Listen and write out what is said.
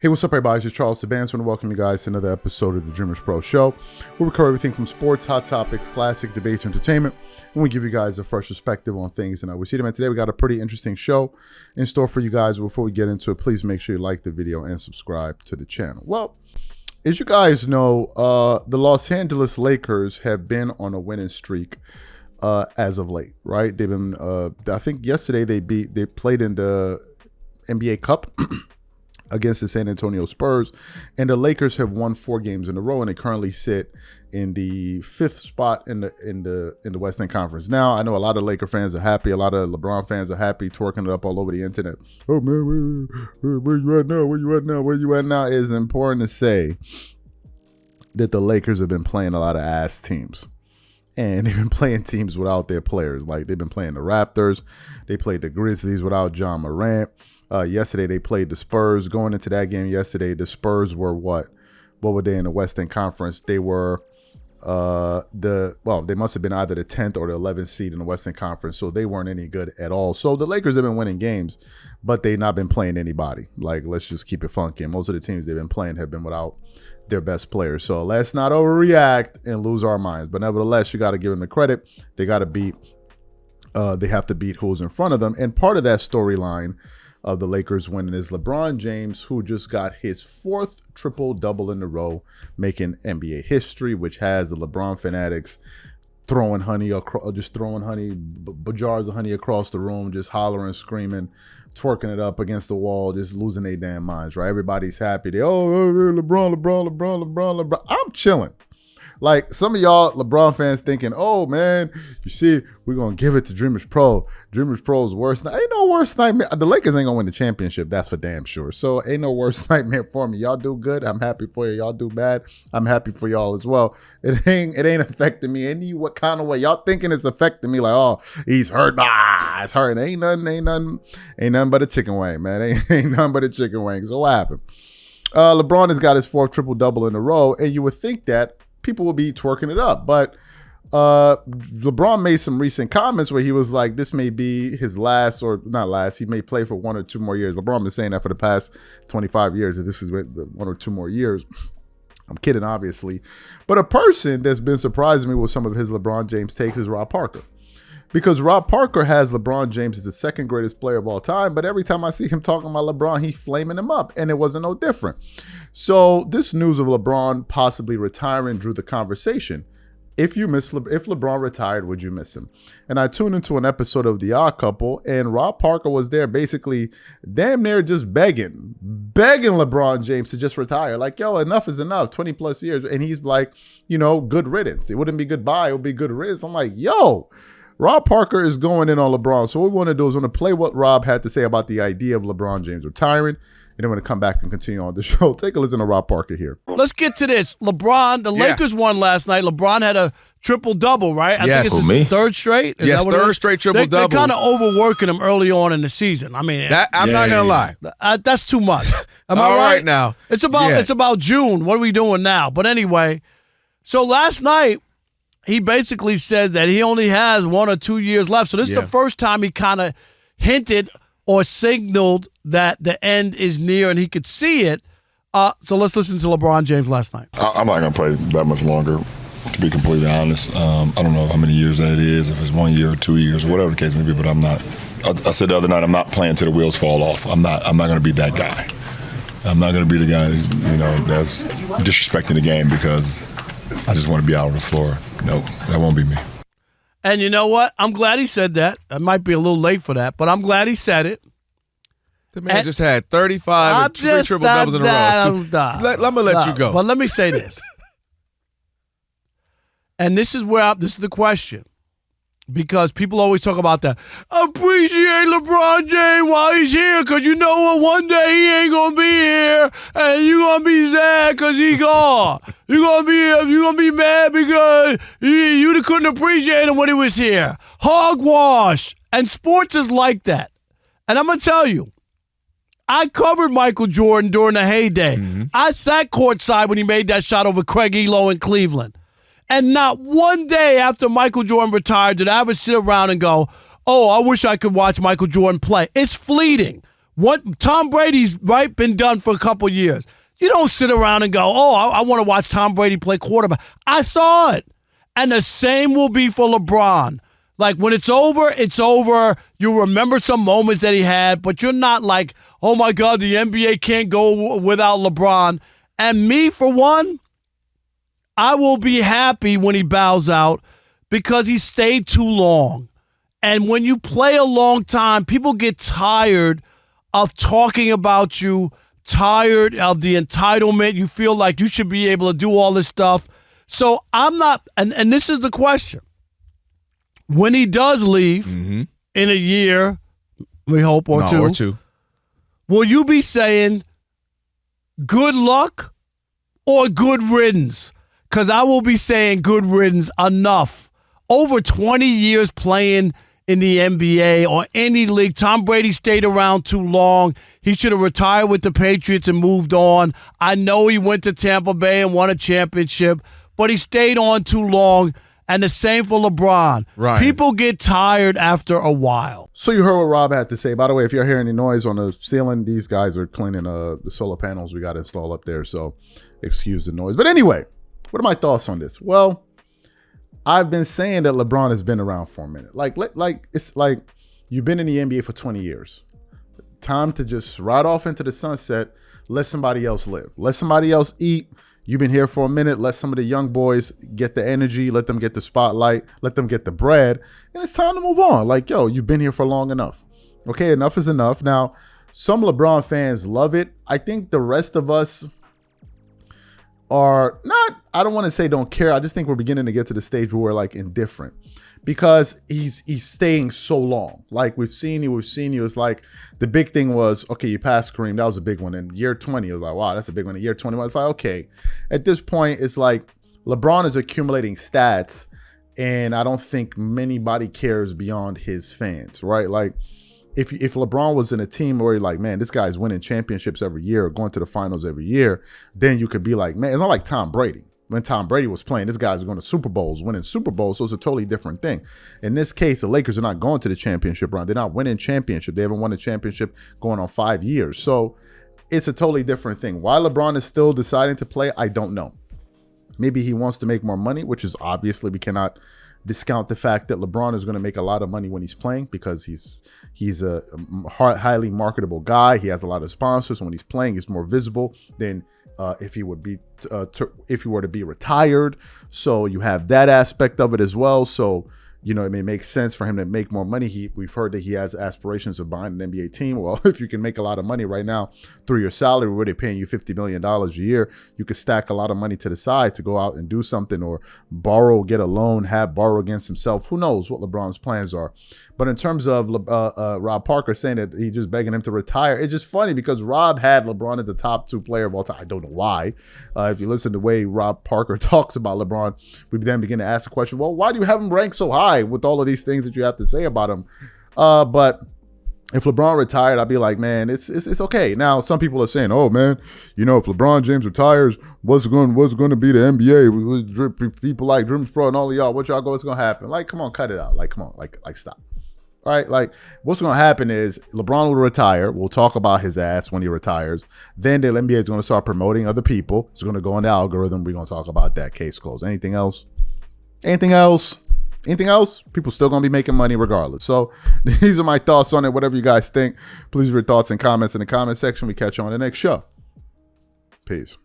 Hey, what's up, everybody? It's Charles Sabans. I want to welcome you guys to another episode of the Dreamers Pro Show, where we cover everything from sports, hot topics, classic debates, entertainment, and we give you guys a fresh perspective on things. And we see them. And today we got a pretty interesting show in store for you guys. Before we get into it, please make sure you like the video and subscribe to the channel. Well, as you guys know, the Los Angeles Lakers have been on a winning streak as of late, right? They've been, I think yesterday they played in the NBA Cup against the San Antonio Spurs, and the Lakers have won 4 games in a row, and they currently sit in the 5th spot in the Western Conference. Now, I know a lot of Laker fans are happy, a lot of LeBron fans are happy, twerking it up all over the internet. Oh man, where you at now? Where you at now? Where you at now? It's important to say that the Lakers have been playing a lot of ass teams. And they've been playing teams without their players. Like, they've been playing the Raptors. They played the Grizzlies without John Morant. Yesterday, they played the Spurs. Going into that game yesterday, the Spurs were what? What were they in the Western Conference? They were they must have been either the 10th or the 11th seed in the Western Conference, so they weren't any good at all. So the Lakers have been winning games, but they've not been playing anybody. Like, let's just keep it funky. And most of the teams they've been playing have been without their best players. So let's not overreact and lose our minds. But nevertheless, you got to give them the credit. They got to beat. They have to beat who's in front of them. And part of that storyline of the Lakers winning is LeBron James, who just got his 4th triple-double in a row, making NBA history, which has the LeBron fanatics throwing honey, jars of honey across the room, just hollering, screaming, twerking it up against the wall, just losing their damn minds, right? Everybody's happy. LeBron. I'm chilling. Like, some of y'all LeBron fans thinking, oh, man, you see, we're going to give it to Dreamers Pro. Dreamers Pro's worst night. Ain't no worst nightmare. The Lakers ain't going to win the championship. That's for damn sure. So ain't no worst nightmare for me. Y'all do good. I'm happy for you. Y'all do bad. I'm happy for y'all as well. It ain't affecting me any what kind of way. Y'all thinking it's affecting me like, oh, he's hurt. It's hurt. Ain't nothing but a chicken wing, man. Ain't nothing but a chicken wing. So what happened? LeBron has got his 4th triple-double in a row, and you would think that people will be twerking it up. But LeBron made some recent comments where he was like, this may be his last, or not last, he may play for 1 or 2 more years. LeBron been saying that for the past 25 years, that this is 1 or 2 more years. I'm kidding, obviously. But a person that's been surprising me with some of his LeBron James takes is Rob Parker. Because Rob Parker has LeBron James as the 2nd greatest player of all time, but every time I see him talking about LeBron, he's flaming him up, and it wasn't no different. So this news of LeBron possibly retiring drew the conversation. If LeBron retired, would you miss him? And I tuned into an episode of The Odd Couple, and Rob Parker was there basically damn near just begging LeBron James to just retire. Like, yo, enough is enough, 20 plus years. And he's like, you know, good riddance. It wouldn't be goodbye, it would be good riddance. I'm like, yo, Rob Parker is going in on LeBron. So what we want to do is want to play what Rob had to say about the idea of LeBron James retiring. And then we're going to come back and continue on the show. Take a listen to Rob Parker here. Let's get to this. LeBron, the Lakers won last night. LeBron had a triple-double, right? I think it's his 3rd straight. Yes, 3rd straight triple-double. They're kind of overworking him early on in the season. I mean, I'm not going to lie. That's too much. Am I right? Right now. It's about June. What are we doing now? But anyway, so last night, he basically says that he only has 1 or 2 years left. So this is the first time he kind of hinted or signaled that the end is near and he could see it. So let's listen to LeBron James last night. I'm not going to play that much longer, to be completely honest. I don't know how many years that it is, if it's 1 year or 2 years or whatever the case may be, but I'm not. I said the other night, I'm not playing till the wheels fall off. I'm not going to be that guy. I'm not going to be the guy, that's disrespecting the game because I just want to be out on the floor. No, that won't be me. And you know what? I'm glad he said that. I might be a little late for that, but I'm glad he said it. The man just had 35 and 3 triple-doubles in a row. So I'm going to let you go. But let me say this. And this is the question. Because people always talk about that. Appreciate LeBron James while he's here, because you know what? One day he ain't going to be here, and you're going to be sad because he gone. You're going to be mad because you couldn't appreciate him when he was here. Hogwash. And sports is like that. And I'm going to tell you, I covered Michael Jordan during the heyday. Mm-hmm. I sat courtside when he made that shot over Craig Elo in Cleveland. And not one day after Michael Jordan retired did I ever sit around and go, oh, I wish I could watch Michael Jordan play. It's fleeting. What Tom Brady's been done for a couple years. You don't sit around and go, oh, I want to watch Tom Brady play quarterback. I saw it. And the same will be for LeBron. Like, when it's over, it's over. You remember some moments that he had, but you're not like, oh, my God, the NBA can't go without LeBron. And me, for one, I will be happy when he bows out because he stayed too long. And when you play a long time, people get tired of talking about you, tired of the entitlement. You feel like you should be able to do all this stuff. So I'm not, and this is the question. When he does leave in a year, we hope, or two, will you be saying good luck or good riddance? Because I will be saying good riddance enough. Over 20 years playing in the NBA or any league, Tom Brady stayed around too long. He should have retired with the Patriots and moved on. I know he went to Tampa Bay and won a championship, but he stayed on too long. And the same for LeBron. Right. People get tired after a while. So you heard what Rob had to say. By the way, if you're hearing any noise on the ceiling, these guys are cleaning the solar panels we got to install up there. So excuse the noise. But anyway, what are my thoughts on this? Well, I've been saying that LeBron has been around for a minute. Like it's like you've been in the NBA for 20 years. Time to just ride off into the sunset. Let somebody else live. Let somebody else eat. You've been here for a minute. Let some of the young boys get the energy. Let them get the spotlight. Let them get the bread. And it's time to move on. Like, yo, you've been here for long enough. Okay, enough is enough. Now, some LeBron fans love it. I think the rest of us are not, I don't want to say don't care. I just think we're beginning to get to the stage where we're like indifferent. Because he's staying so long. Like, we've seen you. It's like the big thing was, okay, you passed Kareem. That was a big one. In year 20, it was like, wow, that's a big one. In year 21, it's like, okay. At this point, it's like LeBron is accumulating stats, and I don't think anybody cares beyond his fans, right? Like, if LeBron was in a team where you're like, man, this guy's winning championships every year or going to the finals every year, then you could be like, man, it's not like Tom Brady. When Tom Brady was playing, this guy's going to Super Bowls, winning Super Bowls, so it's a totally different thing. In this case, the Lakers are not going to the championship round. They're not winning championship. They haven't won a championship going on 5 years. So it's a totally different thing. Why LeBron is still deciding to play, I don't know. Maybe he wants to make more money, which is obviously, we cannot discount the fact that LeBron is going to make a lot of money when he's playing because he's a highly marketable guy. He has a lot of sponsors. When he's playing, he's more visible than if he were to be retired. So you have that aspect of it as well. So, you know, it may make sense for him to make more money. We've heard that he has aspirations of buying an NBA team. Well, if you can make a lot of money right now through your salary, where they're paying you $50 million a year, you could stack a lot of money to the side to go out and do something or borrow, get a loan, borrow against himself. Who knows what LeBron's plans are. But in terms of Rob Parker saying that he's just begging him to retire, it's just funny because Rob had LeBron as a top 2 player of all time. I don't know why. If you listen to the way Rob Parker talks about LeBron, we then begin to ask the question, well, why do you have him ranked so high with all of these things that you have to say about him? But if LeBron retired, I'd be like, man, it's okay. Now, some people are saying, oh, man, you know, if LeBron James retires, what's going to be the NBA? With people like DREAMERSPRO and all of y'all, what's going to happen? Like, come on, cut it out. Like, come on, like stop. All right, like what's going to happen is LeBron will retire. We'll talk about his ass when he retires. Then the NBA is going to start promoting other people. It's going to go in the algorithm. We're going to talk about that. Case closed. Anything else? Anything else? People still going to be making money regardless. So these are my thoughts on it. Whatever you guys think, please leave your thoughts and comments in the comment section. We catch you on the next show. Peace.